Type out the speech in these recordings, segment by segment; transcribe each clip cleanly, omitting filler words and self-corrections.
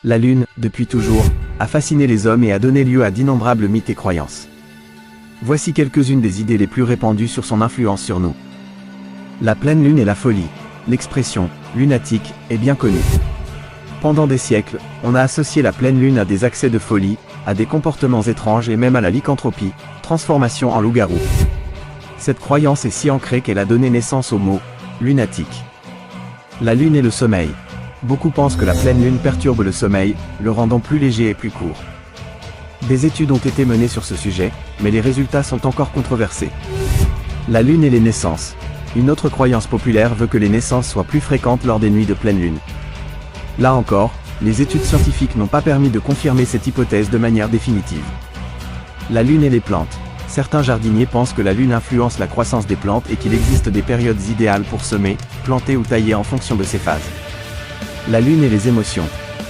La Lune, depuis toujours, a fasciné les hommes et a donné lieu à d'innombrables mythes et croyances. Voici quelques-unes des idées les plus répandues sur son influence sur nous. La pleine lune et la folie. L'expression « lunatique » est bien connue. Pendant des siècles, on a associé la pleine lune à des accès de folie, à des comportements étranges et même à la lycanthropie, transformation en loup-garou. Cette croyance est si ancrée qu'elle a donné naissance au mot « lunatique ». La lune et le sommeil. Beaucoup pensent que la pleine lune perturbe le sommeil, le rendant plus léger et plus court. Des études ont été menées sur ce sujet, mais les résultats sont encore controversés. La lune et les naissances. Une autre croyance populaire veut que les naissances soient plus fréquentes lors des nuits de pleine lune. Là encore, les études scientifiques n'ont pas permis de confirmer cette hypothèse de manière définitive. La lune et les plantes. Certains jardiniers pensent que la lune influence la croissance des plantes et qu'il existe des périodes idéales pour semer, planter ou tailler en fonction de ces phases. La lune et les émotions.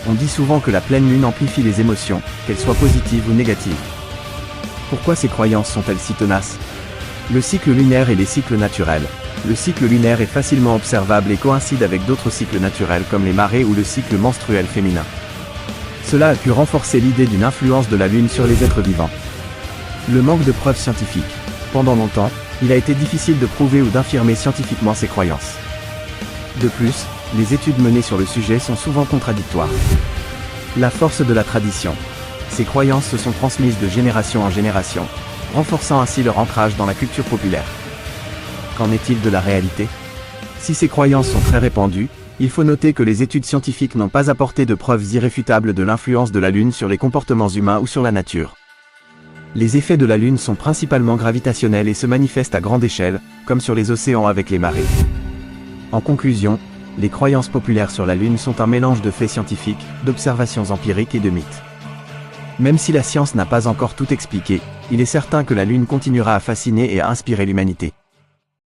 On dit souvent que la pleine lune amplifie les émotions, qu'elles soient positives ou négatives. Pourquoi ces croyances sont-elles si tenaces? Le cycle lunaire et les cycles naturels. Le cycle lunaire est facilement observable et coïncide avec d'autres cycles naturels comme les marées ou le cycle menstruel féminin. Cela a pu renforcer l'idée d'une influence de la lune sur les êtres vivants. Le manque de preuves scientifiques. Pendant longtemps, il a été difficile de prouver ou d'infirmer scientifiquement ces croyances. De plus, les études menées sur le sujet sont souvent contradictoires. La force de la tradition. Ces croyances se sont transmises de génération en génération, renforçant ainsi leur ancrage dans la culture populaire. Qu'en est-il de la réalité? Si ces croyances sont très répandues, il faut noter que les études scientifiques n'ont pas apporté de preuves irréfutables de l'influence de la Lune sur les comportements humains ou sur la nature. Les effets de la Lune sont principalement gravitationnels et se manifestent à grande échelle, comme sur les océans avec les marées. En conclusion, les croyances populaires sur la Lune sont un mélange de faits scientifiques, d'observations empiriques et de mythes. Même si la science n'a pas encore tout expliqué, il est certain que la Lune continuera à fasciner et à inspirer l'humanité.